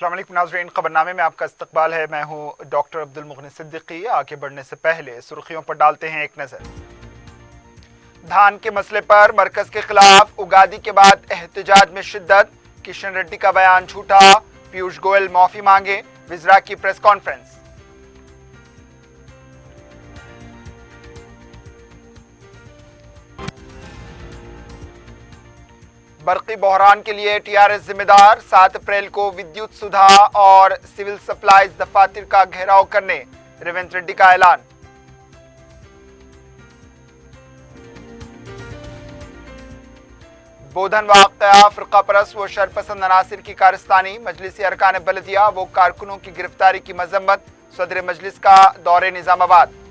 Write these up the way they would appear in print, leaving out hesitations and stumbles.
अस्सलाम वालेकुम नाज़रीन, खबरनामे में आपका इस्तकबाल है। मैं हूं डॉक्टर अब्दुल मुगनी सिद्दीकी। आगे बढ़ने से पहले सुर्खियों पर डालते हैं एक नजर। धान के मसले पर मरकज के खिलाफ उगादी के बाद एहतजाज में शिद्दत। किशन रेड्डी का बयान झूठा, पीयूष गोयल माफी मांगे, विज़रा की प्रेस कॉन्फ्रेंस। बरकी बहरान के लिए टीआरएस जिम्मेदार। 7 अप्रैल को विद्युत सुधा और सिविल सप्लाईज दफातर का घेराव करने रेवंत रेड्डी का ऐलान। बोधन वाक़या फ़िरक़ा परस्त व शरपसंद अनासिर की कारस्तानी। मजलिसी अरकान बलदिया वो कारकुनों की गिरफ्तारी की मजम्मत। सदर मजलिस का दौरे निजामाबाद।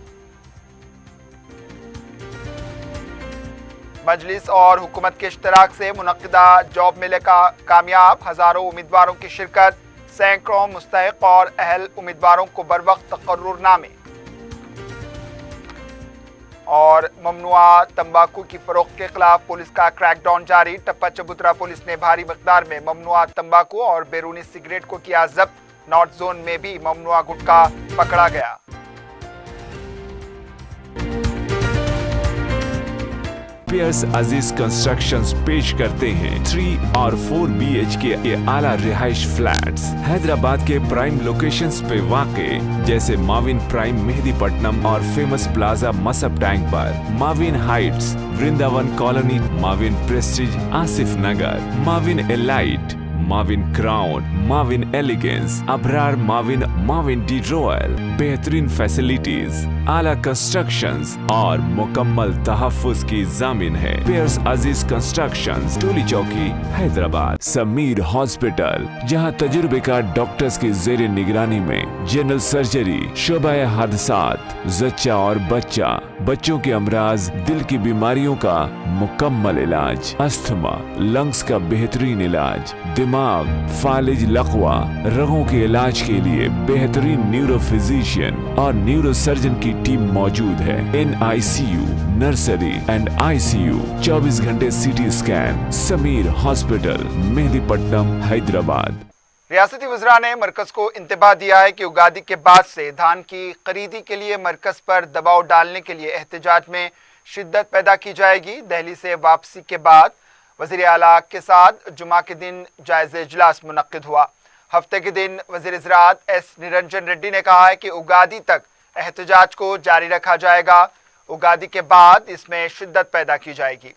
मजलिस और हुकूमत के इश्तराक से मुनक्किदा जॉब मेले का कामयाब। हजारों उम्मीदवारों की शिरकत। सैकड़ों मुस्तहिक और अहल उम्मीदवारों को बरवक्त तकर्रुरनामे। और ममनुआ तंबाकू की फरोख्त के खिलाफ पुलिस का क्रैकडाउन जारी। टप्पा चबूतरा पुलिस ने भारी मकदार में ममनुआ तंबाकू और बैरूनी सिगरेट को किया जब्त। नॉर्थ जोन में भी ममनुआ गुटखा पकड़ा गया। पियर्स अजीज कंस्ट्रक्शंस पेश करते हैं 3 और 4 BHK के आला रिहाइश फ्लैट्स हैदराबाद के प्राइम लोकेशंस पे वाक़े, जैसे माविन प्राइम मेहदीपट्टनम और फेमस प्लाजा मसब टैंक पर, Mavin Heights Vrindavan colony, Mavin Prestige Asif Nagar, Mavin Elite, Mavin Crown, Mavin Elegance, Abrar Mavin, Mavin the Royal. बेहतरीन फैसिलिटीज, आला कंस्ट्रक्शंस और मुकम्मल तहफ्फुज की जामिन है। पियर्स अजीज कंस्ट्रक्शंस, टोली चौकी, हैदराबाद। समीर हॉस्पिटल, जहां तजुर्बेकार डॉक्टर्स की जेर निगरानी में जनरल सर्जरी, शोबा हादसात, जच्चा और बच्चा, बच्चों के अमराज, दिल की बीमारियों का मुकम्मल इलाज, अस्थमा, लंग्स का बेहतरीन इलाज, दिमाग, फालिज, लकवा, रगों के इलाज के लिए बेहतरीन न्यूरो फिजिशियन और न्यूरो सर्जन की टीम मौजूद है। NICU, नर्सरी एंड ICU, 24 घंटे CT scan. Sameer hospital, Mehdipatnam, Hyderabad. रियासती वज़रा ने मरकज को इंतबाह दिया है कि उगादी के बाद से धान की खरीदी के लिए मरकज पर दबाव डालने के लिए एहतजाज में शिद्दत पैदा की जाएगी। दिल्ली से वापसी के बाद वज़ीर आला के साथ जुमा के दिन जायज़ा इजलास मुनक्किद हुआ। हफ्ते के दिन वज़ीर ज़राअत S निरंजन रेड्डी ने कहा है कि उगादी तक एहतजाज को जारी रखा जाएगा। उगादी के बाद इसमें शिद्दत पैदा की जाएगी।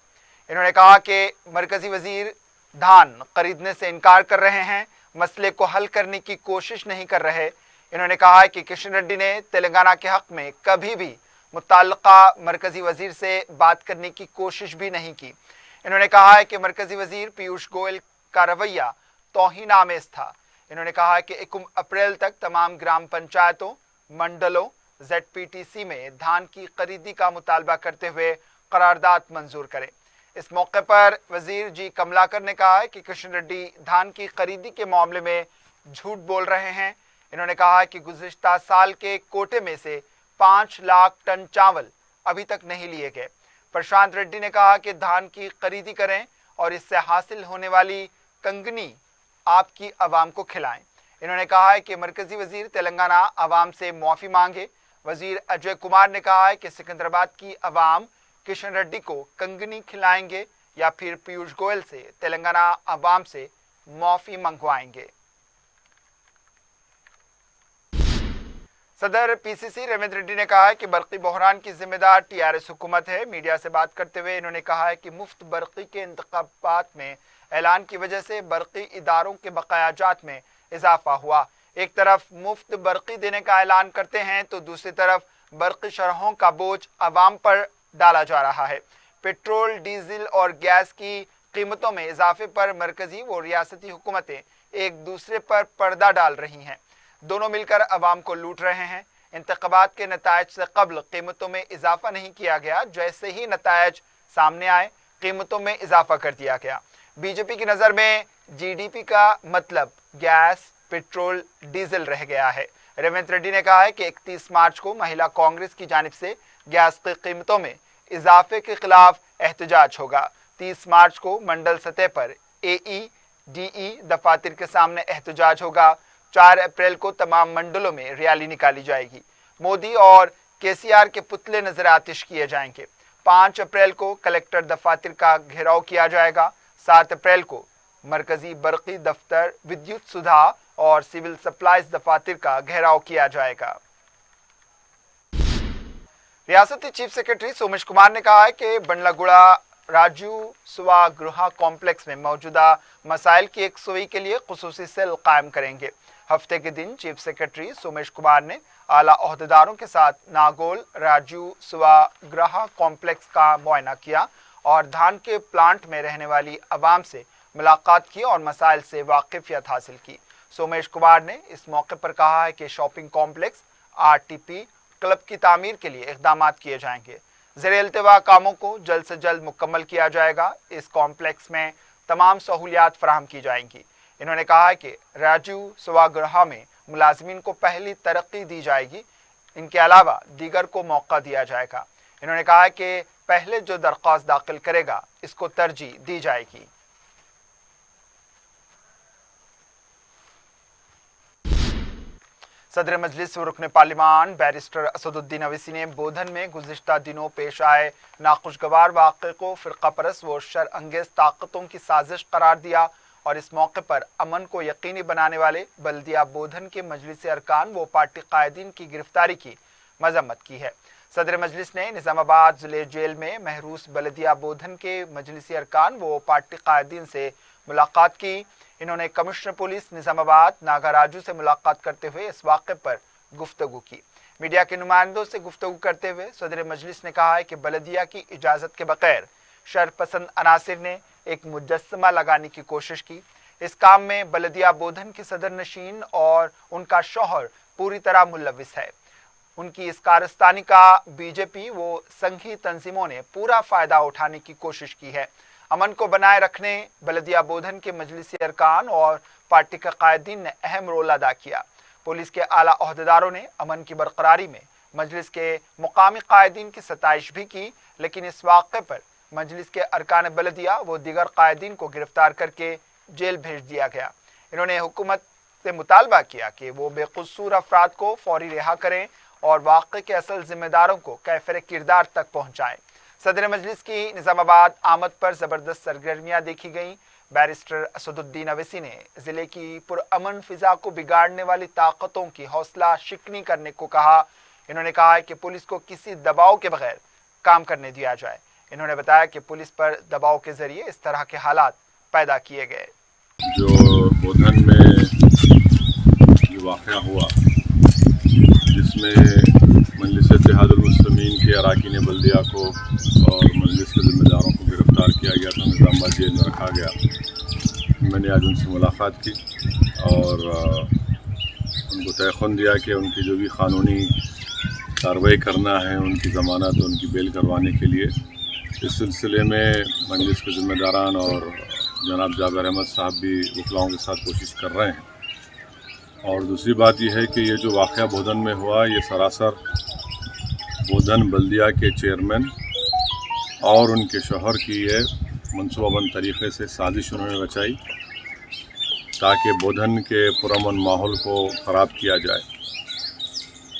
इन्होंने कहा कि मरकजी वज़ीर धान खरीदने से इनकार कर रहे हैं, मसले को हल करने की कोशिश नहीं कर रहे। इन्होंने कहा है कि किशन रेड्डी ने तेलंगाना के हक में कभी भी मुतल्लिका मरकजी वज़ीर से बात करने की कोशिश भी नहीं की। इन्होंने कहा है कि मरकजी वज़ीर पीयूष गोयल का रवैया तौहीन आमेज था। इन्होंने कहा है कि 1 अप्रैल तक तमाम ग्राम पंचायतों, मंडलों, ZPTC में धान की खरीदी का मुतालबा करते हुए करारदाद मंजूर करें। इस मौके पर वज़ीर जी कमलाकर ने कहा है कि किशन रेड्डी धान की खरीदी के मामले में झूठ बोल रहे हैं। इन्होंने कहा है कि गुज़िश्ता साल के कोटे में से 5 लाख टन चावल अभी तक नहीं लिए गए। प्रशांत रेड्डी ने कहा कि धान की खरीदी करें और इससे हासिल होने वाली कंगनी आपकी आवाम को खिलाएं। इन्होंने कहा है कि मरकजी वज़ीर तेलंगाना आवाम से मुआफ़ी मांगे। वज़ीर अजय कुमार ने कहा है कि सिकंदराबाद की आवाम किशन रेड्डी को कंगनी खिलाएंगे या फिर पीयूष गोयल से तेलंगाना आवाम से मुआफ़ी मंगवाएंगे। सदर PCC रेवंत रेड्डी ने कहा है कि बरकी बहरान की जिम्मेदार TRS हुकूमत है। मीडिया से बात करते हुए इन्होंने कहा है कि मुफ्त बरकी के इंतखाबात में ऐलान की वजह से बरकी इदारों के बकायाजात में इजाफा हुआ। एक तरफ मुफ्त बरकी देने का ऐलान करते हैं तो दूसरी तरफ बरकी शरहों का बोझ आवाम पर डाला जा रहा है। पेट्रोल, डीजल और गैस की कीमतों में इजाफे पर मरकजी व रियासती हुकूमतें एक दूसरे पर पर्दा डाल रही हैं। दोनों मिलकर आवाम को लूट रहे हैं। इंतखाबात के नतायज से कबल कीमतों में इजाफा नहीं किया गया, जैसे ही नतायज सामने आए कीमतों में इजाफा कर दिया गया। बीजेपी की नज़र में GDP का मतलब गैस, पेट्रोल, डीजल रह गया है। रेवंत रेड्डी ने कहा है कि 31 मार्च को महिला कांग्रेस की जानिब से गैस की कीमतों में इजाफे के खिलाफ एहतजाज होगा। 30 मार्च को मंडल सतह पर AE, DE दफातर के सामने एहतजाज होगा। 4 अप्रैल को तमाम मंडलों में रैली निकाली जाएगी। मोदी और KCR के पुतले नजर आतिश किए जाएंगे। 5 अप्रैल को कलेक्टर दफातर का घेराव किया जाएगा। 7 अप्रैल को मरकजी बरकी दफ्तर, विद्युत सुधा और सिविल सप्लाईज दफातर का घेराव किया जाएगा। रियासती चीफ सेक्रेटरी सोमेश कुमार ने कहा है कि बंडलागुड़ा राजीव सभागृह कॉम्प्लेक्स में मौजूदा मसाइल की यकसुई के लिए खुसूसी सेल कायम करेंगे। हफ्ते के दिन चीफ सेक्रेटरी सोमेश कुमार ने आला ओहदेदारों के साथ नागोल राजीव सभागृह कॉम्प्लेक्स का मुआयना किया और धान के प्लांट में रहने वाली आवाम से मुलाकात की और मसाइल से वाकिफियत हासिल की। सोमेश कुमार ने इस मौके पर कहा है कि शॉपिंग कॉम्प्लेक्स, RTP क्लब की तामीर के लिए इक़दाम किए जाएंगे। ज़ेर-ए-इल्तिवा कामों को जल्द से जल्द मुकम्मल किया जाएगा। इस कॉम्प्लेक्स में तमाम सहूलियात फराहम की जाएंगी। इन्होंने कहा है कि राजीव सभागृह में मुलाजमीन को पहली तरक्की दी जाएगी। इनके अलावा दीगर को मौका दिया जाएगा। इन्होंने कहा है कि पहले जो दरख्वास्त दाखिल करेगा इसको तरजीह दी जाएगी। सदर मजलिस व रुकन पार्लिमान बैरिस्टर असदुद्दीन अवैसी ने बोधन में गुज़िश्ता दिनों पेश आए नाखुशगवार वाक़े को फ़िरक़ा परस्त व शर अंगेज़ ताकतों की साजिश करार दिया और इस मौके पर अमन को यकीनी बनाने वाले बल्दिया बोधन के मजलिस अरकान व पार्टी कायदीन की गिरफ्तारी की मजम्मत की है। सदर मजलिस ने निज़ामाबाद ज़िले जेल में महरूस बल्दिया बोधन के मजलिस अरकान व पार्टी कायदीन से मुलाकात की। इन्होंने कमिश्नर पुलिस निज़ामाबाद नागा राजू से मुलाकात करते हुए इस वाक़े पर गुफ्तगू की। मीडिया के नुमाइंदों से गुफ्तगू करते हुए सदर मजलिस ने कहा है कि बल्दिया की इजाज़त के बगैर शरपसंद अनासिर ने एक मुजस्समा लगाने की कोशिश की। इस काम में बल्दिया बोधन के सदर नशीन और उनका शौहर पूरी तरह मुलविस है। उनकी इस कारस्तानी का BJP व संघी तंजीमों ने पूरा फ़ायदा उठाने की कोशिश की है। अमन को बनाए रखने बल्दिया बोधन के मजलिसी अरकान और पार्टी के कायदीन ने अहम रोल अदा किया। पुलिस के आला ओहदेदारों ने अमन की बरकरारी में मजलिस के मुकामी कायदीन की सताइश भी की, लेकिन इस वाक़े पर मजलिस के अरकान बल्दिया व दीगर कायदीन को गिरफ्तार करके जेल भेज दिया गया। इन्होंने हुकूमत से मुतालबा किया कि वो बेकसूर अफराद को फौरी रिहा करें और वाक़े के असल जिम्मेदारों को कैफिर किरदार तक पहुँचाएँ। सदर मजलिस की निज़ामाबाद आमद पर ज़बरदस्त सरगर्मियाँ देखी गईं। बैरिस्टर असदुद्दीन अवैसी ने ज़िले की पुरअमन फ़िज़ा को बिगाड़ने वाली ताकतों की हौसला शिकनी करने को कहा। इन्होंने कहा है कि पुलिस को किसी दबाव के बगैर काम करने दिया जाए। इन्होंने बताया कि पुलिस पर दबाव के ज़रिए इस तरह के हालात पैदा किए गए। जो बोधन में जो वाक़या हुआ जिसमें मजलिस इत्तेहादुल मुस्लिमीन के अरकान बल्दिया को और मजलिस के ज़िम्मेदारों को गिरफ़्तार किया गया था, निज़ामाबाद जेल में रखा गया। मैंने आज उनसे मुलाकात की और उनको तयख़ुन दिया कि उनकी जो भी क़ानूनी कार्रवाई करना है, उनकी ज़मानत उनकी बेल करवाने के लिए इस सिलसिले में मजलिस के ज़िम्मेदारान और जनाब जाबिर अहमद साहब भी वकलाओं के साथ कोशिश कर रहे हैं। और दूसरी बात यह है कि ये जो वाक़या बोधन में हुआ, ये सरासर बोधन बल्दिया के चेयरमैन और उनके शौहर की ये मनसूबाबंद तरीक़े से साजिश उन्होंने रचाई ताकि बोधन के पुरअमन माहौल को ख़राब किया जाए।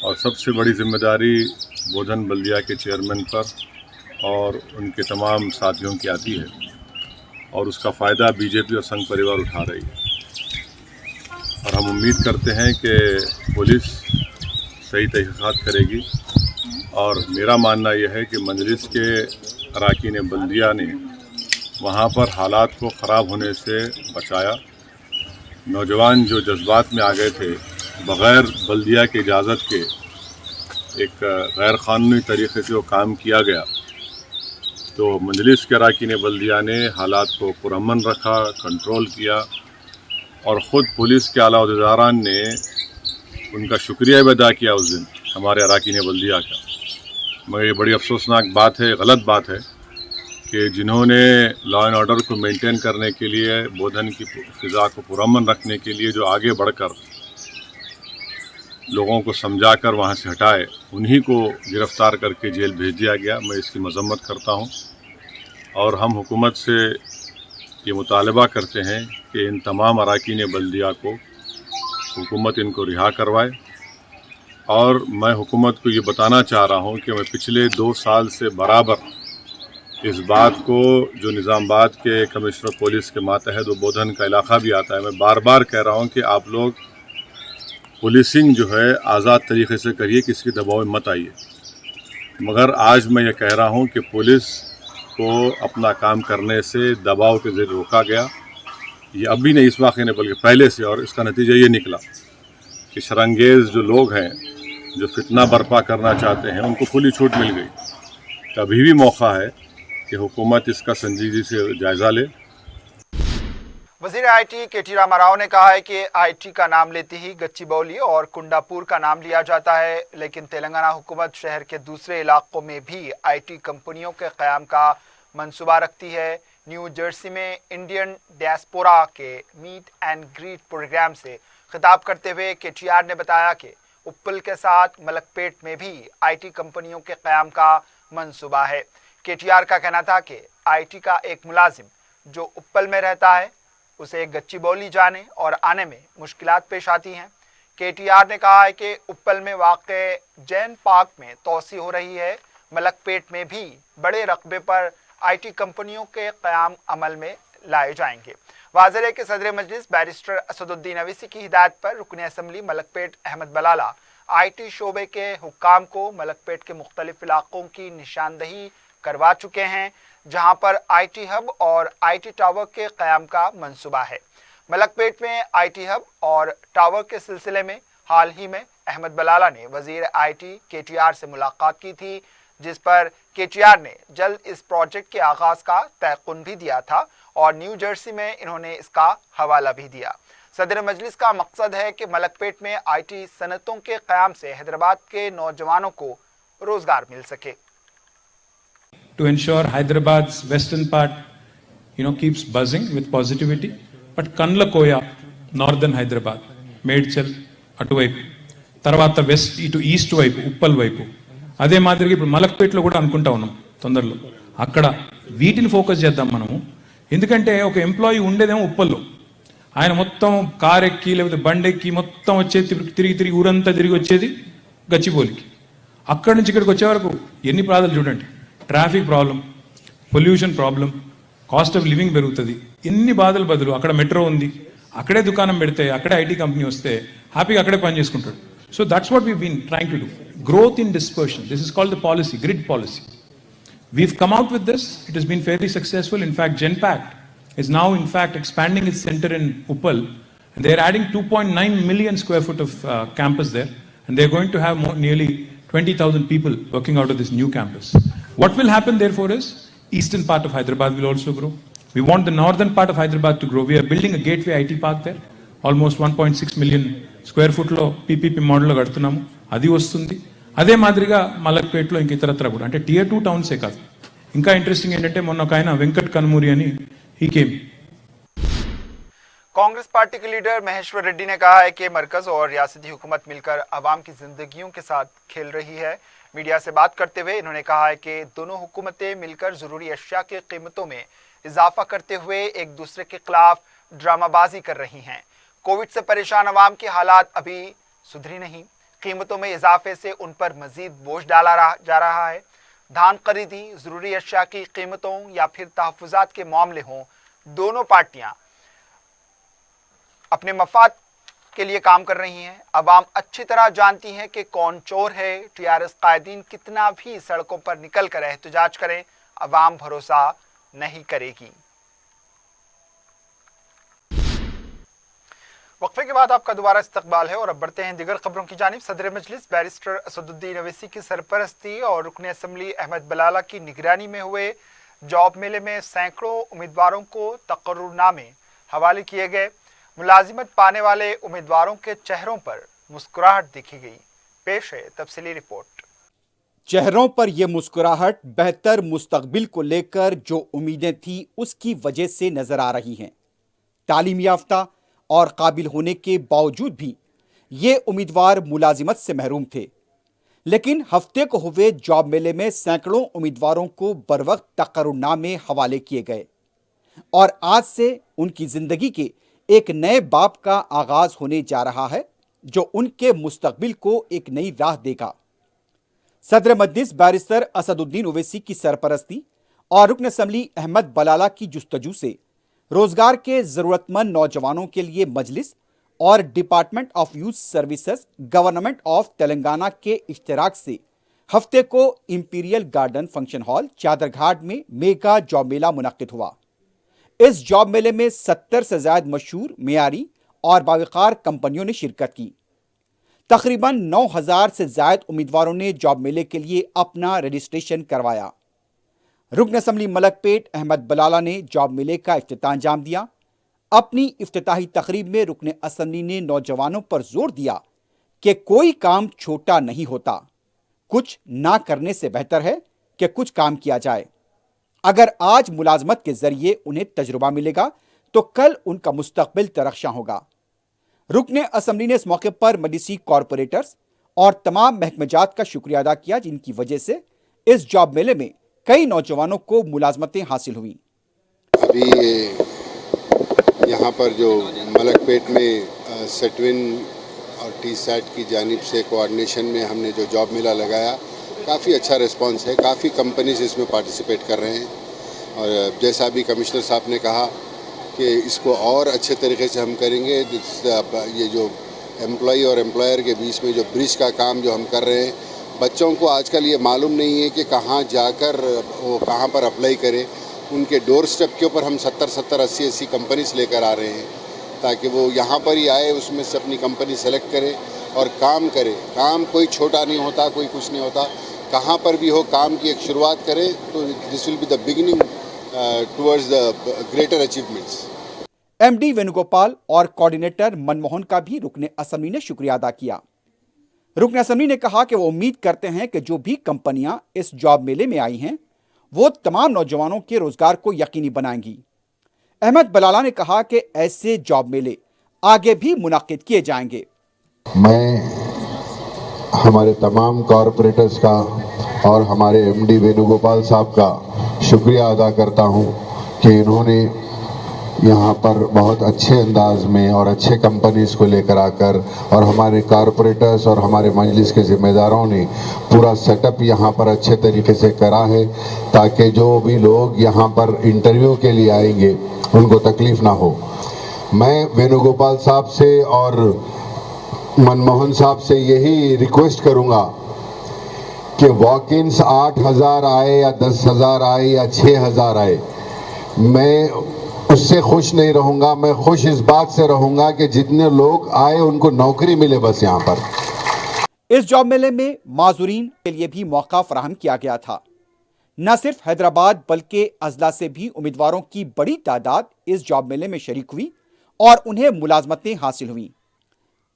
और सबसे बड़ी ज़िम्मेदारी बोधन बल्दिया के चेयरमैन पर और उनके तमाम साथियों की आती है और उसका फ़ायदा BJP और संघ परिवार उठा रही है। और हम उम्मीद करते हैं कि पुलिस सही तहक़ीक़ात करेगी और मेरा मानना यह है कि मजलिस के अरकान बल्दिया ने वहाँ पर हालात को ख़राब होने से बचाया। नौजवान जो जज्बात में आ गए थे, बग़ैर बल्दिया की इजाज़त के एक गैर क़ानूनी तरीक़े से वो काम किया गया, तो मजलिस के अरकान बल्दिया ने हालात को पुरअमन रखा, कंट्रोल किया और ख़ुद पुलिस के आला ओहदेदारान ने उनका शुक्रिया भी अदा किया उस दिन हमारे अरकान बल्दिया का। मगर ये बड़ी अफसोसनाक बात है, गलत बात है कि जिन्होंने लॉ एंड ऑर्डर को मेंटेन करने के लिए, बोधन की फ़िज़ा को पुरअमन रखने के लिए जो आगे बढ़कर लोगों को समझाकर वहाँ से हटाए, उन्हीं को गिरफ़्तार करके जेल भेज दिया गया। मैं इसकी मज़म्मत करता हूँ और हम हुकूमत से ये मुतालबा करते हैं کہ ان تمام اراکین بلدیہ کو حکومت ان کو رہا کروائے. اور میں حکومت کو یہ بتانا چاہ رہا ہوں کہ میں پچھلے 2 سال سے برابر اس بات کو، جو نظام آباد کے کمشنر پولیس کے ماتحت وہ بودھن کا علاقہ بھی آتا ہے، میں بار بار کہہ رہا ہوں کہ آپ لوگ پولیسنگ جو ہے آزاد طریقے سے کریے، کسی کے دباؤ میں مت آئیے. مگر آج میں یہ کہہ رہا ہوں کہ پولیس کو اپنا کام کرنے سے دباؤ کے ذریعے روکا گیا. یہ اب بھی نہیں اس واقعے نے بلکہ پہلے سے، اور اس کا نتیجہ یہ نکلا کہ شرنگیز جو لوگ ہیں جو فتنہ برپا کرنا چاہتے ہیں ان کو کھلی چھوٹ مل گئی. تو ابھی بھی موقع ہے کہ حکومت اس کا سنجیدگی سے جائزہ لے. وزیر آئی ٹی کے ٹی راما راؤ نے کہا ہے کہ آئی ٹی کا نام لیتے ہی گچی بولی اور کنڈاپور کا نام لیا جاتا ہے، لیکن تلنگانہ حکومت شہر کے دوسرے علاقوں میں بھی آئی ٹی کمپنیوں کے قیام کا منصوبہ رکھتی ہے. نیو جرسی میں انڈین ڈیاسپورا کے میٹ اینڈ گریٹ پروگرام سے خطاب کرتے ہوئے کے ٹی آر نے بتایا کہ اپل کے ساتھ ملک پیٹ میں بھی آئی ٹی کمپنیوں کے قیام کا منصوبہ ہے. کے ٹی آر کا کہنا تھا کہ آئی ٹی کا ایک ملازم جو اپل میں رہتا ہے اسے گچی بولی جانے اور آنے میں مشکلات پیش آتی ہیں. کے ٹی آر نے کہا ہے کہ اپل میں واقع جین پارک میں توسیع ہو رہی ہے. ملک پیٹ میں بھی بڑے رقبے پر آئی ٹی کمپنیوں کے قیام عمل میں لائے جائیں گے. واضح ہے کہ صدر مجلس بیرسٹر اسد الدین اویسی کی ہدایت پر رکن assembly Malakpet Ahmed Balala I T شعبے کے حکام کو ملک پیٹ کے مختلف علاقوں کی نشاندہی کروا چکے ہیں جہاں پر آئی ٹی ہب اور آئی ٹی ٹاور کے قیام کا منصوبہ ہے. ملک پیٹ میں آئی ٹی ہب اور ٹاور کے سلسلے میں حال ہی میں احمد بلالہ نے وزیر آئی ٹی کے ٹی آر سے ملاقات کی تھی، جس پر کے ٹی آر نے جلد اس پروجیکٹ کے آغاز کا تیقن بھی دیا تھا اور نیو جرسی میں انہوں نے اس کا حوالہ بھی دیا. صدر مجلس کا مقصد ہے کہ ملک پیٹ میں آئی ٹی صنعتوں کے قیام سے حیدرآباد کے نوجوانوں کو روزگار مل سکے. To ensure Hyderabad's western part, keeps buzzing with positivity. But Kanlakoya, northern Hyderabad, Medchal, అటువైపు తర్వాత వెస్ట్ ఇటు ఈస్ట్ వైపు ఉప్పల్ వైపు అదే మాదిరిగా ఇప్పుడు మలక్పేటలో కూడా అనుకుంటా ఉన్నాం తొందరలో అక్కడ వీటిని ఫోకస్ చేద్దాం మనము. ఎందుకంటే ఒక ఎంప్లాయీ ఉండేదేమో ఉప్పల్లో, ఆయన మొత్తం కార్ ఎక్కి లేకపోతే బండి ఎక్కి మొత్తం వచ్చేది తిరిగి ఊరంతా తిరిగి వచ్చేది గచ్చిబౌలికి. అక్కడి నుంచి ఇక్కడికి వచ్చే వరకు ఎన్ని బాధలు చూడండి. Traffic problem, pollution problem, cost of living పెరుగుతుంది. ఎన్ని బాధలు బదులు అక్కడ మెట్రో ఉంది, అక్కడే దుకాణం పెడితే అక్కడే ఐటీ కంపెనీ వస్తే హ్యాపీగా అక్కడే పని చేసుకుంటాడు. So that's what we been trying to do. Growth in dispersion, this is called the policy, grid policy. We've come out with this. It has been fairly successful. In fact, Genpact is now expanding its center in Uppal, and they're adding 2.9 million square foot of campus there, and they're going to have nearly 20,000 people working out of this new campus. What will happen therefore is eastern part of Hyderabad will also grow. We want the northern part of Hyderabad to grow. We are building a gateway IT park there, almost 1.6 million square foot lo PPP model lo kadutunnamu, adi vastundi. అదే మాదిరిగా మలక్పేటలో ఇంక ఇతరత్ర కూడా, అంటే tear 2 టౌన్సే కాదు. ఇంకా interesting ఏంటంటే మొన్న ఒక ఆయన వెంకట్ కనుమూరి అని హీ కేమ్. कांग्रेस पार्टी के लीडर महेश्वर रेड्डी ने कहा है कि मरकज और रियासती हुकूमत मिलकर आवाम की जिंदगियों के साथ खेल रही है. मीडिया से बात करते हुए इन्होंने कहा है कि दोनों हुकूमतें मिलकर जरूरी अशिया के कीमतों में इजाफा करते हुए एक दूसरे के खिलाफ ड्रामाबाजी कर रही हैं. कोविड से परेशान आवाम के हालात अभी सुधरी नहीं. कीमतों में इजाफे से उन पर मजीद बोझ डाला जा रहा है. धान खरीदी, जरूरी अशिया की कीमतों या फिर तहफ़्फ़ुज़ात के मामले हों, दोनों पार्टियां अपने मफाद के लिए काम कर रही हैं. अवाम अच्छी तरह जानती है कि कौन चोर है. टीआरएस कायदीन कितना भी सड़कों पर निकल कर एहतजाज करें, अवाम भरोसा नहीं करेगी. वक्फे के बाद आपका दोबारा इस्तकबाल है और अब बढ़ते हैं दीगर खबरों की जानिब. सदर मजलिस बैरिस्टर असदुद्दीन ओवैसी की सरपरस्ती और रुकन असम्बली अहमद बलाला की निगरानी में हुए जॉब मेले में सैकड़ों उम्मीदवारों को तकर्रुरनामे हवाले किए गए. मुलाजिमत पाने वाले उम्मीदवारों के चेहरों पर मुस्कुराहट देखी गई. पेश है तफसीली रिपोर्ट. चेहरों पर यह मुस्कुराहट बेहतर मुस्तकबिल को लेकर जो उम्मीदें थी उसकी वजह से नजर आ रही हैं. तालीम याफ्ता और काबिल होने के बावजूद भी ये उम्मीदवार मुलाजिमत से महरूम थे. लेकिन हफ्ते को हुए जॉब मेले में सैकड़ों उम्मीदवारों को बरवक्त तकर्रुरनामे हवाले किए गए. اور آج سے ان کی زندگی کے ایک نئے باب کا آغاز ہونے جا رہا ہے جو ان کے مستقبل کو ایک نئی راہ دے گا۔ صدر مجلس بیرسٹر اسد الدین اویسی کی سرپرستی اور رکن اسمبلی احمد بلالہ کی جستجو سے روزگار کے ضرورت مند نوجوانوں کے لیے مجلس اور department of youth services government of Telangana کے اشتراک سے ہفتے کو امپیریل گارڈن فنکشن ہال چادر گھاٹ میں میگا جاب میلہ منعقد ہوا۔ اس جاب میلے میں 70 سے زائد مشہور، معیاری اور باوقار کمپنیوں نے شرکت کی۔ تقریباً 9000 سے زائد امیدواروں نے جاب میلے کے لیے اپنا رجسٹریشن کروایا۔ رکن اسمبلی ملک پیٹ احمد بلالہ نے جاب میلے کا افتتاح انجام دیا۔ اپنی افتتاحی تقریب میں رکن اسمبلی نے نوجوانوں پر زور دیا کہ کوئی کام چھوٹا نہیں ہوتا، کچھ نہ کرنے سے بہتر ہے کہ کچھ کام کیا جائے۔ اگر آج ملازمت کے ذریعے انہیں تجربہ ملے گا تو کل ان کا مستقبل درخشاں ہوگا۔ رکن اسمبلی نے اس موقع پر مجلسی کارپوریٹرز اور تمام محکمہ جات کا شکریہ ادا کیا جن کی وجہ سے اس جاب میلے میں کئی نوجوانوں کو ملازمتیں حاصل ہوئیں۔ ابھی یہاں پر جو ملک پیٹ میں سیٹون اور ٹی سیٹ کی جانب سے کوآرڈینیشن میں ہم نے جو جاب میلہ لگایا، کافی اچھا رسپانس ہے، کافی کمپنیز اس میں پارٹیسپیٹ کر رہے ہیں، اور جیسا ابھی کمشنر صاحب نے کہا کہ اس کو اور اچھے طریقے سے ہم کریں گے۔ یہ جو امپلائی اور امپلائر کے بیچ میں جو برج کا کام جو ہم کر رہے ہیں، بچوں کو آج کل یہ معلوم نہیں ہے کہ کہاں جا کر وہ کہاں پر اپلائی کرے۔ ان کے ڈور سٹیپ کے اوپر ہم 70 80 کمپنیز لے کر آ رہے ہیں تاکہ وہ یہاں پر ہی آئے، اس میں سے اپنی کمپنی سلیکٹ کرے اور کام کرے۔ کام کوئی چھوٹا نہیں ہوتا، کوئی کچھ نہیں ہوتا، کہاں پر بھی ہو کام کی ایک شروعات کرے تو this will be the beginning towards the greater achievements. M D Venugopal اور کوارڈینیٹر منموہن کا بھی رکن اسمبلی نے شکریہ ادا کیا۔ رکن اسمبلی نے کہا کہ وہ امید کرتے ہیں کہ جو بھی کمپنیاں اس جاب میلے میں آئی ہیں وہ تمام نوجوانوں کے روزگار کو یقینی بنائیں گی۔ احمد بلالہ نے کہا کہ ایسے جاب میلے آگے بھی منعقد کیے جائیں گے۔ میں ہمارے تمام کارپوریٹرز کا اور ہمارے ایم ڈی وینوگوپال صاحب کا شکریہ ادا کرتا ہوں کہ انہوں نے یہاں پر بہت اچھے انداز میں اور اچھے کمپنیز کو لے کر آ کر، اور ہمارے کارپوریٹرز اور ہمارے مجلس کے ذمہ داروں نے پورا سیٹ اپ یہاں پر اچھے طریقے سے کرا ہے تاکہ جو بھی لوگ یہاں پر انٹرویو کے لیے آئیں گے ان کو تکلیف نہ ہو۔ میں وینوگوپال صاحب سے اور منموہن صاحب سے یہی ریکویسٹ کروں گا کہ واک انس 8000 آئے یا 10,000 آئے یا 6,000 آئے، میں اس سے خوش نہیں رہوں گا۔ میں خوش اس بات سے رہوں گا کہ جتنے لوگ آئے ان کو نوکری ملے بس یہاں پر۔ اس جاب میلے میں معذورین کے لیے بھی موقع فراہم کیا گیا تھا۔ نہ صرف حیدرآباد بلکہ اضلاع سے بھی امیدواروں کی بڑی تعداد اس جاب میلے میں شریک ہوئی اور انہیں ملازمتیں حاصل ہوئیں۔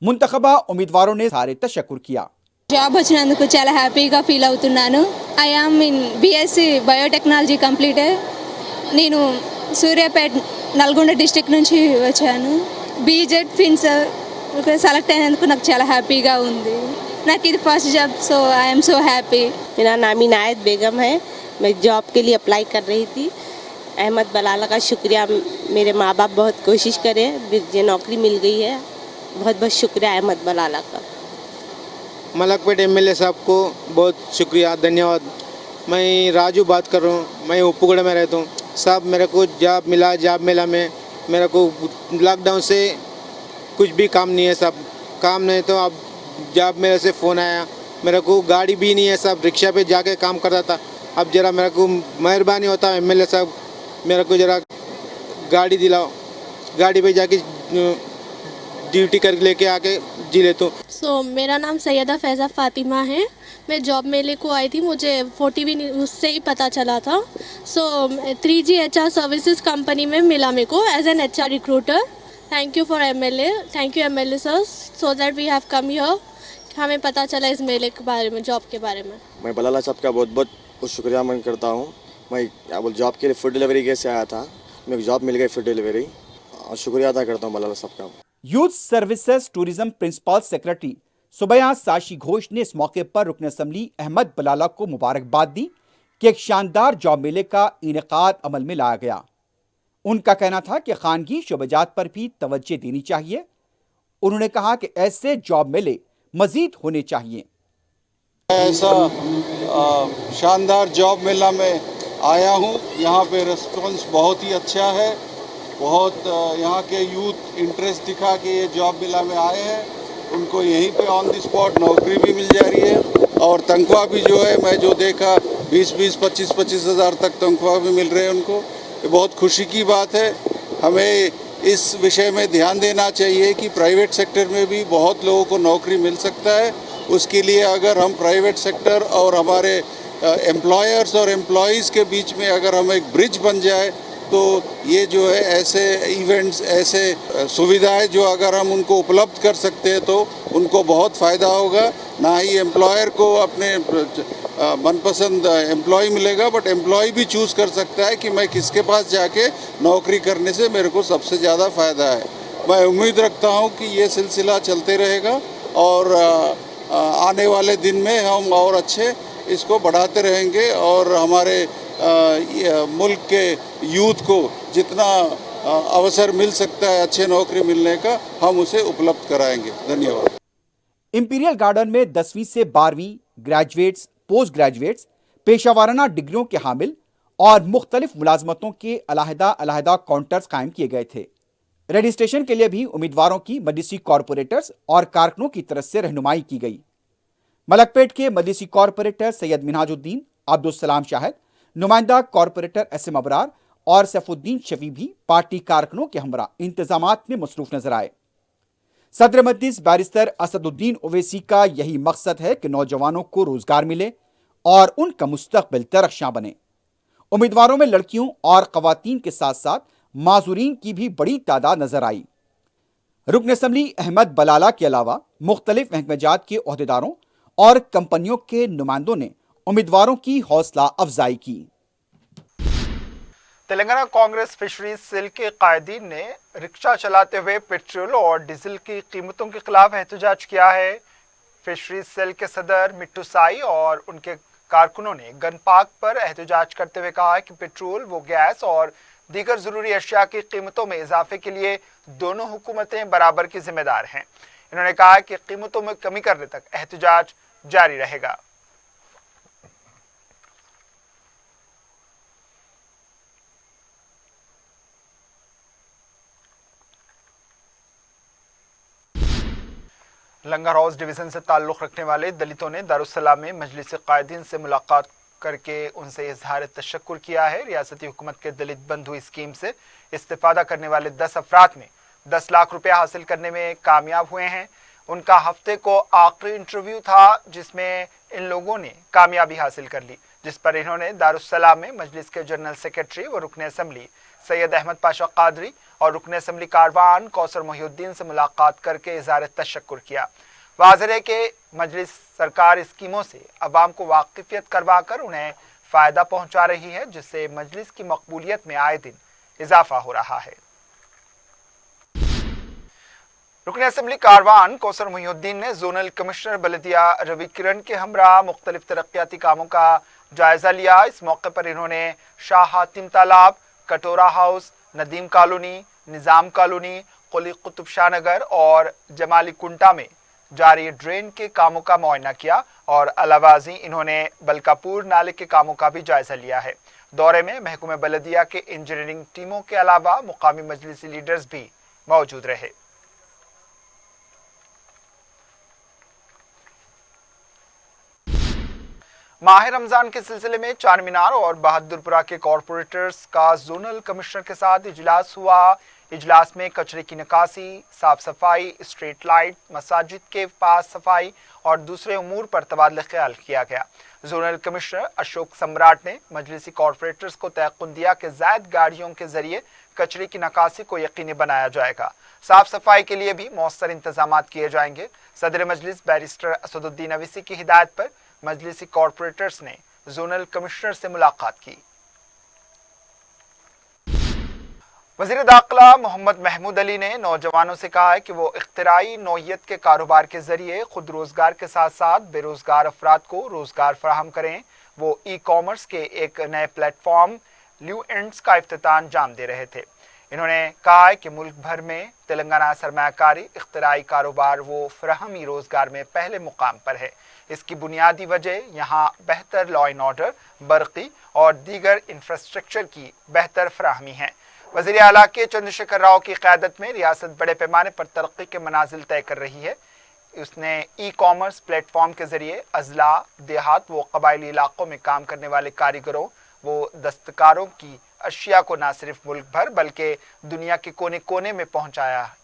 منتخبہ امیدواروں نے سارے تشکر کیا۔ జాబ్ వచ్చినందుకు చాలా హ్యాపీగా ఫీల్ అవుతున్నాను. I am in BSc biotechnology completed. నేను సూర్యాపేట నల్గొండ డిస్ట్రిక్ట్ నుంచి వచ్చాను. బీజెడ్ ఫిన్స్ సెలెక్ట్ అయినందుకు నాకు చాలా హ్యాపీగా ఉంది. నాకు ఇది first job, so I am so happy. मेरा नाम इनायत बेगम है। मैं जॉब के लिए अप्लाई कर रही थी। अहमद बलाला का शुक्रिया, मेरे माँ बाप बहुत कोशिश करे, मुझे नौकरी मिल गई है। बहुत बहुत शुक्रिया अहमद बलाला का। मलकपेट एमएलए साहब को बहुत शुक्रिया, धन्यवाद। मैं राजू बात कर रहा हूँ, मैं उप्पुगढ़ में रहता हूँ। साहब मेरे को जॉब मिला, जॉब मेला में मेरे को लॉकडाउन से कुछ भी काम नहीं है साहब, काम नहीं तो अब जॉब मेरे से फ़ोन आया। मेरे को गाड़ी भी नहीं है साहब, रिक्शा पे जाके काम करता था। अब ज़रा मेरे को मेहरबानी होता है एमएलए साहब, मेरे को ज़रा गाड़ी दिलाओ, गाड़ी पे जाके ड्यूटी कर लेके आके जी लेता हूँ। सो मेरा नाम सैयदा फैज़ा फ़ातिमा है। मैं जॉब मेले को आई थी, मुझे 40 न्यूज़ से ही पता चला था। सो 3G HR सर्विसेज कंपनी में मिला मेरे को as an HR recruiter. Thank you for MLA, thank you MLA sir, so that we have come here. हमें पता चला इस मेले के बारे में, जॉब के बारे में। मैं बलाला साहब का बहुत बहुत शुक्रिया मन करता हूँ। मैं क्या बोल जॉब के लिए फूड डिलीवरी कैसे आया था, मेरे को जॉब मिल गई फूड डिलीवरी, और शुक्रिया अदा करता हूँ बलाला साहब का। Youth services tourism principal secretary Subbaiah Sashi Ghosh ने इस मौके पर रुकन असम्बली अहमद बलाला को मुबारकबाद दी कि एक शानदार जॉब मेले का इनेकाद अमल में लाया गया। उनका कहना था कि खानगी शोबेजात पर भी तवज्जो देनी चाहिए। उन्होंने कहा कि ऐसे जॉब मेले मजीद होने चाहिए। ऐसा शानदार जॉब मेला में आया हूँ, यहाँ पे रिस्पॉन्स बहुत ही अच्छा है। बहुत यहाँ के यूथ इंटरेस्ट दिखा कि ये जॉब मेला में आए हैं, उनको यहीं पे ऑन द स्पॉट नौकरी भी मिल जा रही है और तनख्वाह भी जो है मैं जो देखा 20-20, 25-25 हज़ार तक तनख्वाह भी मिल रहे हैं उनको। ये बहुत खुशी की बात है। हमें इस विषय में ध्यान देना चाहिए कि प्राइवेट सेक्टर में भी बहुत लोगों को नौकरी मिल सकता है। उसके लिए अगर हम प्राइवेट सेक्टर और हमारे एम्प्लॉयर्स और एम्प्लॉयज़ के बीच में अगर हम एक ब्रिज बन जाए तो ये जो है ऐसे इवेंट्स, ऐसे सुविधाएं जो अगर हम उनको उपलब्ध कर सकते हैं तो उनको बहुत फ़ायदा होगा। ना ही एम्प्लॉयर को अपने मनपसंद एम्प्लॉय मिलेगा, बट एम्प्लॉय भी चूज़ कर सकता है कि मैं किसके पास जाके नौकरी करने से मेरे को सबसे ज़्यादा फ़ायदा है। मैं उम्मीद रखता हूँ कि ये सिलसिला चलते रहेगा और आने वाले दिन में हम और अच्छे इसको बढ़ाते रहेंगे और हमारे मुल्क के यूथ को जितना अवसर मिल सकता है अच्छे नौकरी मिलने का, हम उसे उपलब्ध कराएंगे। धन्यवाद। इंपीरियल गार्डन में 10वीं से 12वीं ग्रेजुएट्स, पोस्ट ग्रेजुएट्स, पेशा वाराना डिग्रियों के हामिल और मुख्तलिफ मुलाजमतों के अलहदा काउंटर्स कायम किए गए थे। रजिस्ट्रेशन के लिए भी उम्मीदवारों की मजलिसी कॉरपोरेटर्स और कारकुनों की तरफ से रहनुमाई की गई। मलकपेट के मजलिसी कॉरपोरेटर सैयद मिनहाजुद्दीन, अब्दुल सलाम शाहिद, नुमाइंदा कॉरपोरेटर एसएम अबरार और सैफुद्दीन शफी भी पार्टी कारकुनों के हमरा इंतजामात में मसरूफ नजर आए। सदर मजलिस बैरिस्टर असदुद्दीन ओवैसी का यही मकसद है कि नौजवानों को रोजगार मिले और उनका मुस्तकबिल तरक्शां बने। उम्मीदवारों में लड़कियों और खवातीन के साथ साथ माजूरीन की भी बड़ी तादाद नजर आई। रुकन असम्बली अहमद बलाला के अलावा मुख्तलिफ महकमेजात के ओहदेदारों और कंपनियों के नुमाइंदों ने उम्मीदवारों की हौसला अफजाई की। तेलंगाना कांग्रेस फिशरीज सेल के कायदीन ने रिक्शा चलाते हुए पेट्रोल और डीजल की कीमतों के खिलाफ एहतजाज किया है। फिशरीज सेल के सदर मिट्टू साई और उनके कारकुनों ने गन पार्क पर एहतजाज करते हुए कहा कि पेट्रोल व गैस और दीगर जरूरी अशिया की कीमतों में इजाफे के लिए दोनों हुकूमतें बराबर की जिम्मेदार हैं। इन्होंने कहा कि कीमतों में कमी करने तक एहतजाज जारी रहेगा। लंगर हाउस डिवीजन से ताल्लुक़ रखने वाले दलितों ने दारुस्सलाम में मजलिस कायदीन से मुलाकात करके उनसे इजहार तशक्कुर किया है। रियासती हुकूमत के दलित बंधु स्कीम से इस्तेफादा करने वाले 10 अफराद में 10 लाख रुपए हासिल करने में कामयाब हुए हैं। उनका हफ्ते को आखिरी इंटरव्यू था जिसमें इन लोगों ने कामयाबी हासिल कर ली, जिस पर इन्होंने दारुस्सलाम में मजलिस के जनरल सेक्रेटरी व रुकन असम्बली सैयद अहमद पाशा कादरी और रुकन असम्बली कारवान कौसर मोहिउद्दीन से मुलाकात करके इजहार तशक्कुर किया। वाज़ेह है कि मजलिस सरकार स्कीमों से अवाम को वाकिफियत करवाकर उन्हें फ़ायदा पहुंचा रही है, जिससे मजलिस की मकबूलियत में आए दिन इजाफा हो रहा है। रुकन असम्बली कारवान कौसर मोहिउद्दीन ने जोनल कमिश्नर बल्दिया रवि किरण के हमरा मुख्तलिफ तरक्याती कामों का जायजा लिया। इस मौके पर इन्होंने शाह हातिम तालाब, कटोरा हाउस, नदीम कॉलोनी, निज़ाम कॉलोनी, कुली कुतुब शाह नगर और जमाली कुंटा में जारी ड्रेन के कामों का मुआयना किया और अलावाजी इन्होंने बलकापुर नाले के कामों का भी जायजा लिया है। दौरे में महकूमे बल्दिया के इंजीनियरिंग टीमों के अलावा मुकामी मजलिसी लीडर्स भी मौजूद रहे। माह रमजान के सिलसिले में चार मीनार और बहादुरपुरा के कॉरपोरेटर्स का जोनल कमिश्नर के साथ इजलास हुआ। इजलास में कचरे की निकासी, साफ सफाई, स्ट्रीट लाइट, मसाजिद के पास सफाई और दूसरे उमूर पर तबादला ख्याल किया गया। जोनल कमिश्नर अशोक सम्राट ने मजलिसी कॉरपोरेटर्स को तयक़ुन दिया कि ज़ायद गाड़ियों के जरिए कचरे की निकासी को यकीनी बनाया जाएगा। साफ सफाई के लिए भी मौसर इंतजाम किए जाएंगे। सदर मजलिस बैरिस्टर असदुद्दीन ओवैसी की हिदायत पर मजलिसी कॉरपोरेटर्स ने जोनल कमिश्नर से मुलाकात की। वज़ीर दाखिला मोहम्मद महमूद अली ने नौजवानों से कहा है कि वो इख्तिराई नौयत के कारोबार के जरिए खुद रोजगार के साथ साथ बेरोजगार अफराद को रोजगार फराहम करें। वो ई कॉमर्स के एक नए प्लेटफॉर्म ल्यू एंड्स का इफ्तिताम अंजाम दे रहे थे। इन्होंने कहा है कि मुल्क भर में तेलंगाना सरमायाकारी इख्तिराई कारोबार व फराहमी रोजगार में पहले मुकाम पर है। इसकी बुनियादी वजह यहाँ बेहतर लॉ एंड ऑर्डर, बरक़ी और दीगर इंफ्रास्ट्रक्चर की बेहतर फराहमी है। वज़ीर आला के चंद्रशेखर राव की क़यादत में रियासत बड़े पैमाने पर तरक्की के मनाजिल तय कर रही है। उसने ई कॉमर्स प्लेटफॉर्म के जरिए अजला, देहात व कबायली इलाकों में काम करने वाले कारीगरों व दस्तकारों की अशिया को न सिर्फ मुल्क भर बल्कि दुनिया के कोने कोने में पहुंचाया है।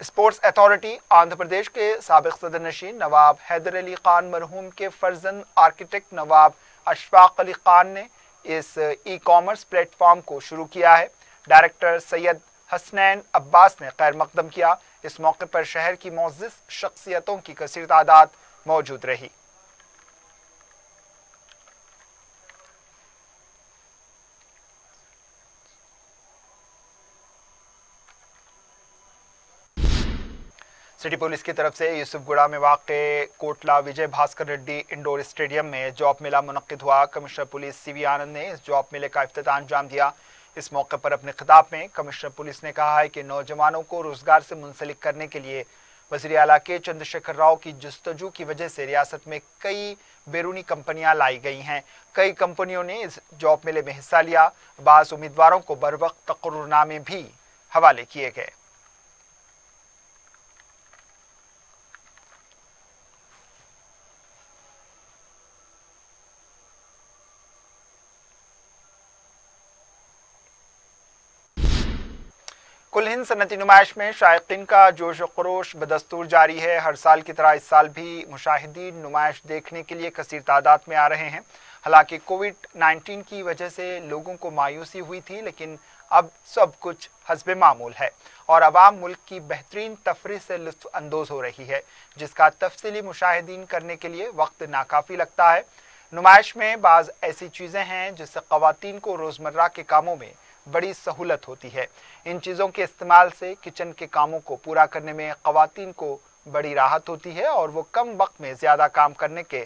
स्पोर्ट्स अथॉरिटी आंध्र प्रदेश के साबिक सदर नशीन नवाब हैदर अली खान मरहूम के फर्जंद आर्किटेक्ट नवाब अशफाक अली खान ने इस ई कॉमर्स प्लेटफॉर्म को शुरू किया है। डायरेक्टर सैयद हसनैन अब्बास ने खैर मकदम किया। इस मौके पर शहर की मोअज़्ज़िज़ शख्सियतों की कसीर तादाद मौजूद रही। सिटी पुलिस की तरफ से यूसुफगुड़ा में वाक़े कोटला विजय भास्कर रेड्डी इंडोर स्टेडियम में जॉब मेला मुनक्किद हुआ। कमिश्नर पुलिस सीवी आनंद ने इस जॉब मेले का इफ्तिताम अंजाम दिया। इस मौके पर अपने खिताब में कमिश्नर पुलिस ने कहा है कि नौजवानों को रोजगार से मुंसलिक करने के लिए वज़ीर आला के चंद्रशेखर राव की जस्तजू की वजह से रियासत में कई बैरूनी कंपनियां लाई गई हैं। कई कंपनियों ने इस जॉब मेले में हिस्सा लिया। बाज़ उम्मीदवारों को बरवक्त तकर्रुरनामे भी हवाले किए गए। कुल हिंद सनती नुमाइश में शायकीन का जोश व खरोश बदस्तूर जारी है। हर साल की तरह इस साल भी मुशाहिदीन नुमाइश देखने के लिए कसीर तादाद में आ रहे हैं। हालांकि कोविड-19 की वजह से लोगों को मायूसी हुई थी, लेकिन अब सब कुछ हस्बे मामूल है और अवाम मुल्क की बेहतरीन तफरीह से लुत्फ अंदोज हो रही है, जिसका तफसीली मुशाहिदीन करने के लिए वक्त नाकाफी लगता है। नुमाइश में बाज़ ऐसी चीज़ें हैं जिससे ख़वातीन को रोज़मर्रा के कामों में बड़ी सहूलत होती है। इन चीज़ों के इस्तेमाल से किचन के कामों को पूरा करने में ख़वातीन को बड़ी राहत होती है और वो कम वक्त में ज़्यादा काम करने के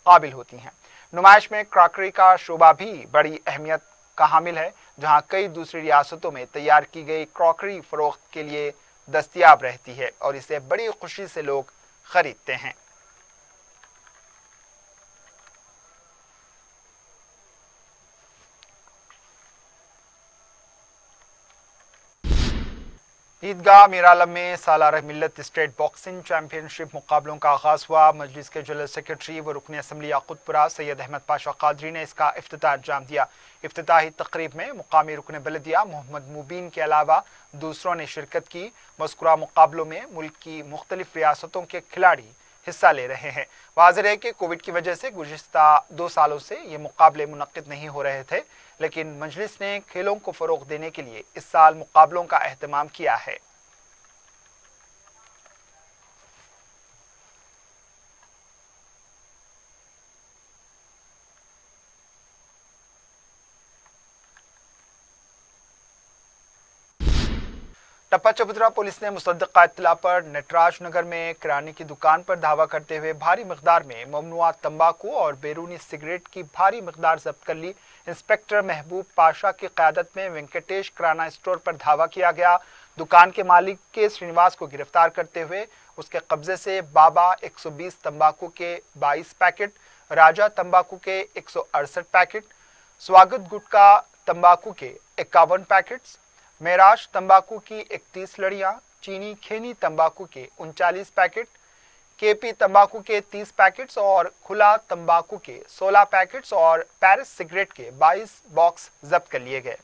काबिल होती हैं। नुमाइश में क्रॉकरी का शोबा भी बड़ी अहमियत का हामिल है, जहां कई दूसरी रियासतों में तैयार की गई क्रॉकरी फ़रोख्त के लिए दस्तयाब रहती है और इसे बड़ी खुशी से लोग ख़रीदते हैं। ईदगाह मीरालम में सालारा मिल्लत स्टेट बॉक्सिंग चैंपियनशिप मुकाबलों का आगाज़ हुआ। मजलिस के जनरल सेक्रेटरी व रुकन असम्बली याकूतपुरा सैयद अहमद पाशा कादरी ने इसका इफ्तिताह अंजाम दिया। इफ्तिताही तकरीब में मुकामी रुकन बलदिया मोहम्मद मुबीन के अलावा दूसरों ने शिरकत की। मज़कूरा मुकाबलों में मुल्क की मुख्तलिफ रियासतों के खिलाड़ी हिस्सा ले रहे हैं। वाज़ेह है कि कोविड की वजह से गुज़िश्ता 2 सालों से ये मुकाबले मुनक्किद नहीं हो रहे थे, लेकिन मजलिस ने खेलों को फ़रोग़ देने के लिए इस साल मुकाबलों का एहतमाम किया है। टप्पा चबूतरा पुलिस ने मुसद्दक़ा इत्तला पर नटराज नगर में किराने की दुकान पर धावा करते हुए भारी मकदार में ममनुआ तंबाकू और बैरूनी सिगरेट की भारी मकदार जब्त कर ली। इंस्पेक्टर महबूब पाशा की क़यादत में वेंकटेश किराना स्टोर पर धावा किया गया। दुकान के मालिक के श्रीनिवास को गिरफ्तार करते हुए उसके कब्जे से बाबा 120 तंबाकू के 22 पैकेट, राजा तंबाकू के 168 पैकेट, स्वागत गुटका तंबाकू के 51 पैकेट्स, मेराज तंबाकू की 31 लड़ियां, चीनी खेनी तंबाकू के 39 पैकेट, केपी तंबाकू के 30 पैकेट्स और खुला तंबाकू के 16 पैकेट्स और पैरिस सिगरेट के 22 बॉक्स जब्त कर लिए गए।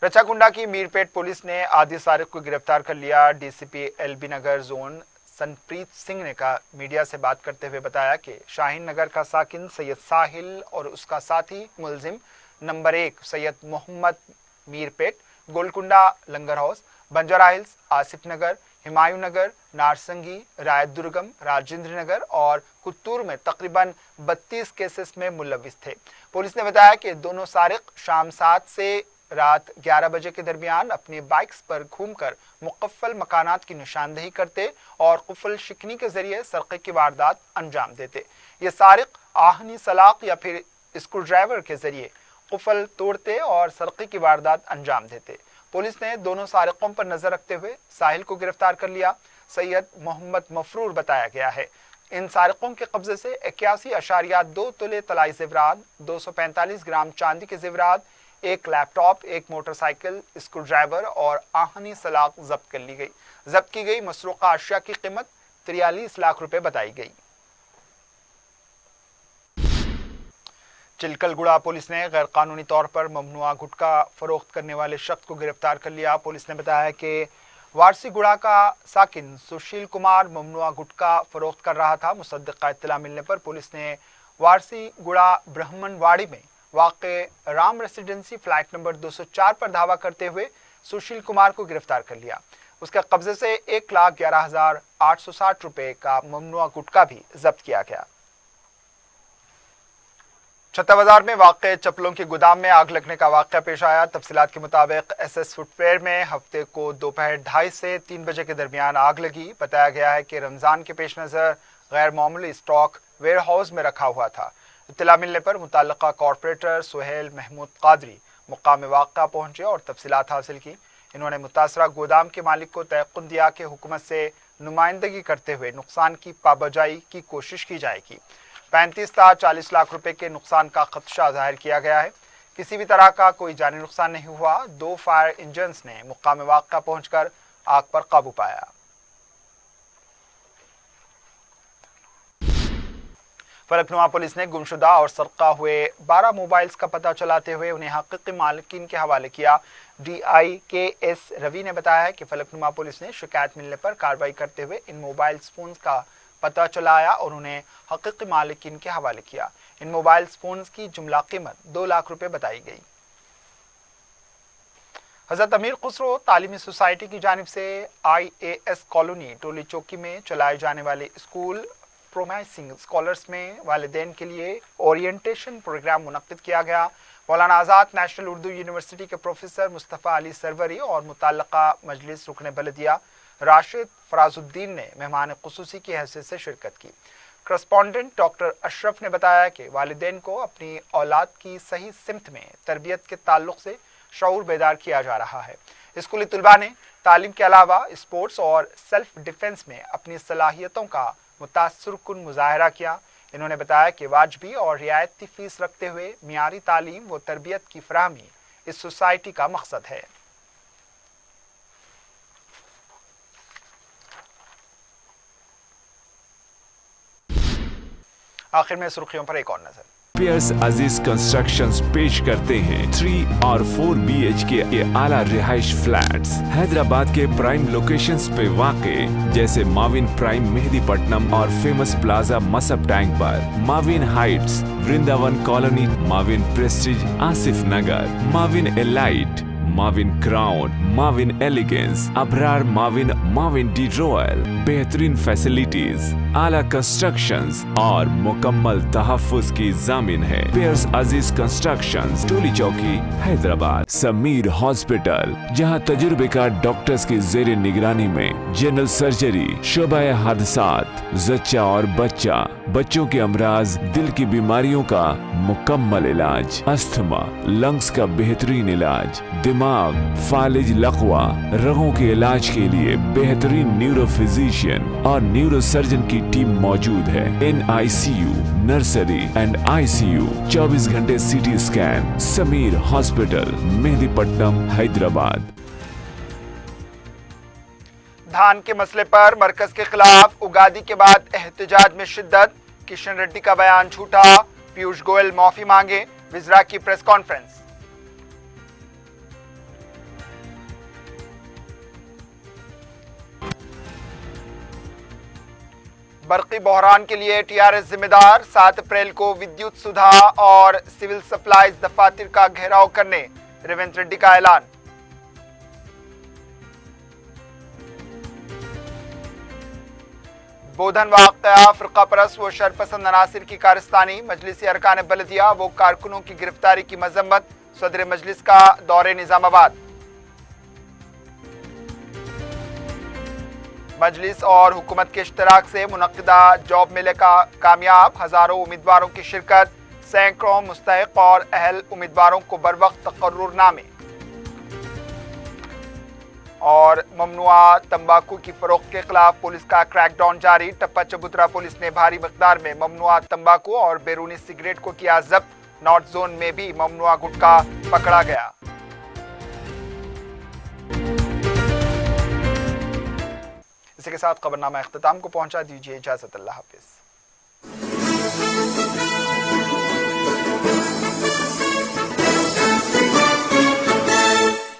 रचाकुंडा की मीरपेट पुलिस ने आदि सारिक को गिरफ्तार कर लिया। डीसीपी एलबी नगर जोन सनप्रीत सिंह ने का मीडिया से बात करते हुए बताया कि शाहीन नगर का साकिन सैयद साहिल और उसका साथी मुलजिम नंबर 1 सैयद मोहम्मद मीरपेट, गोलकुंडा लंगर हाउस, बंजारा हिल्स, आसिफ नगर, हिमायू नगर, नारसंगी, रायत दुर्गम, राजेंद्र नगर और कुत्तूर में तकरीबन 32 केसेस में मुलविस थे। पुलिस ने बताया कि दोनों सारिक शाम 7 से रात 11 बजे के दरमियान अपनी बाइक्स पर घूमकर मुकफ्फल मकानात की निशानदेही करते और कुफल शिकनी के जरिए सरक़े की वारदात अंजाम देते। ये सारिक आहनी सलाख या फिर स्क्रू ड्राइवर के जरिए कुफल तोड़ते और सरकी की वारदात अंजाम देते। पुलिस ने दोनों सारिकों पर नजर रखते हुए साहिल को गिरफ्तार कर लिया। सैयद मोहम्मद मफरूर बताया गया है। इन सारिकों के कब्जे से 81.2 तोले तलाई जेवरात, 245 ग्राम चांदी के जेवरात, एक लैपटॉप, एक मोटरसाइकिल, स्क्रू ड्राइवर और आहनी सलाख जब्त कर ली गई। जब्त की गई मसरूका अशिया की कीमत 43 लाख रुपए बताई गई। चिलकलगुड़ा पुलिस ने गैर कानूनी तौर पर ममनुआ गुटखा फरोख्त करने वाले शख्स को गिरफ्तार कर लिया। पुलिस ने बताया कि वारसीगुड़ा का साकिन सुशील कुमार ममनुआ गुटखा फरोख्त कर रहा था। मुसद्दिक़ इत्तला मिलने पर पुलिस ने वारसीगुड़ा ब्राह्मणवाड़ी में वाक़े राम रेसिडेंसी फ्लैट नंबर 204 पर धावा करते हुए सुशील कुमार को गिरफ्तार कर लिया। उसके कब्जे से 1,11,860 रुपए का ममनुआ गुटखा भी जब्त किया गया। छत्ता बाजार में वाक़े चप्पलों के गोदाम में आग लगने का वाक़या पेश आया। तफसीलात के मुताबिक SS फुटवेयर में हफ्ते को दोपहर 2:30 से 3 बजे के दरमियान आग लगी। बताया गया है कि रमज़ान के पेश नज़र गैर मामूली स्टॉक वेयर हाउस में रखा हुआ था। इत्तला मिलने पर मुतल्लिका कॉर्पोरेटर सुहेल महमूद कादरी मुकाम वाक़या पहुंचे और तफसीलात हासिल की। इन्होंने मुतासरा गोदाम के मालिक को तयक़ुन दिया कि हुकूमत से नुमाइंदगी करते हुए नुकसान की पाबजाई की कोशिश की जाएगी। 35 से 40 लाख रुपए के नुकसान का खदशा जाहिर किया गया है। किसी भी तरह का कोई जानी नुकसान नहीं हुआ। 2 फायर इंजन्स ने मुकाम वाक़या पहुंचकर आग पर काबू पाया। फलकनुमा पुलिस ने गुमशुदा और सरका हुए 12 मोबाइल्स का पता चलाते हुए उन्हें हकीकी मालिकीन के हवाले किया। DIKS रवि ने बताया कि फलकनुमा पुलिस ने शिकायत मिलने पर कार्रवाई करते हुए इन मोबाइल फोन्स का पता चलाया और उन्हें हकीकी मालिकीन के हवाले किया। इन मोबाइल फोन्स की जुमला कीमत 2 लाख रुपए बताई गई। हजरत अमीर खुसरो तालीमी सोसाइटी की जानिब से IAS कॉलोनी टोली चौकी में चलाए जाने वाले स्कूल प्रोमाइसिंग स्कॉलर्स में वालिदैन के लिए ओरिएंटेशन प्रोग्राम मुनक्किद किया गया। मौलाना आज़ाद नेशनल उर्दू यूनिवर्सिटी के प्रोफेसर मुस्तफ़ा अली सरवरी और मुतल्लका मजलिस रुकन बलदिया राशिद फराजुद्दीन ने मेहमान खुसूसी की हैसियत से शिरकत की। करस्पॉन्डेंट डॉक्टर अशरफ ने बताया कि वालिदैन को अपनी औलाद की सही सिमत में तरबियत के ताल्लुक से शऊर बेदार किया जा रहा है। स्कूली तलबा ने तालीम के अलावा स्पोर्ट्स और सेल्फ डिफेंस में अपनी सलाहियतों का मुतासरकुन मुजाहरा किया। इन्होंने बताया कि वाजबी और रियायती फीस रखते हुए मियारी तालीम व तरबियत की फराहमी इस सोसाइटी का मकसद है। आखिर में सुर्खियों पर एक और नजर। पियर्स अजीज कंस्ट्रक्शंस पेश करते हैं 3 और 4 BHK के आला रिहाइश फ्लैट्स हैदराबाद के प्राइम लोकेशंस पे वाक़े जैसे माविन प्राइम मेहदीपट्टनम और फेमस प्लाजा मसब टैंक पर, Mavin Heights Vrindavan colony, Mavin Prestige Asif Nagar, Mavin Elite, Mavin Crown, Mavin Elegance, Abrar Mavin, Mavin the Royal, बेहतरीन फैसिलिटीज, आला कंस्ट्रक्शंस और मुकम्मल तहफ्फुज की जामिन है। पियर्स अजीज कंस्ट्रक्शंस, टोली चौकी, हैदराबाद। समीर हॉस्पिटल, जहां तजुर्बेकार डॉक्टर्स की जेर निगरानी में जनरल सर्जरी, शोबा हादसात, जच्चा और बच्चा, बच्चों के अमराज, दिल की बीमारियों का मुकम्मल इलाज, अस्थमा, लंग्स का बेहतरीन इलाज, दिमाग, फालिज, लकवा, रगों के इलाज के लिए बेहतरीन न्यूरो फिजिशियन और न्यूरो सर्जन की टीम मौजूद है। NICU, नर्सरी एंड ICU, 24 घंटे CT scan. Sameer hospital, Mehdipatnam, Hyderabad. धान के मसले पर मरकज के खिलाफ उगादी के बाद एहतजाज में शिद्दत। किशन रेड्डी का बयान झूठा, पीयूष गोयल माफी मांगे, विजरा की प्रेस कॉन्फ्रेंस। बरकी बहरान के लिए TRS जिम्मेदार। 7 अप्रैल को विद्युत सुधा और सिविल सप्लाईज दफातर का घेराव करने रेवंत रेड्डी का ऐलान। बोधन वाक़या फ़िरक़ा परस्त व शरपसंद अनासिर की कारस्तानी। मजलिसी अरकान बलदिया वो कारकुनों की गिरफ्तारी की मजम्मत। सदर मजलिस का दौरे निज़ामाबाद। मजलिस और हुकूमत के इश्तराक से मुनक्किदा जॉब मेले का कामयाब। हजारों उम्मीदवारों की शिरकत। सैकड़ों मुस्तहिक और अहल उम्मीदवारों को बरवक्त तकर्रुरनामे। और ममनुआ तंबाकू की फरोख्त के खिलाफ पुलिस का क्रैकडाउन जारी। टप्पा चबूतरा पुलिस ने भारी मकदार में ममनुआ तंबाकू और बैरूनी सिगरेट को किया जब्त। नॉर्थ जोन में भी ममनुआ गुटखा पकड़ा गया। इसी के साथ खबरनामा इख्तिताम को पहुंचा। दीजिए इजाजत। अल्लाह हाफिज।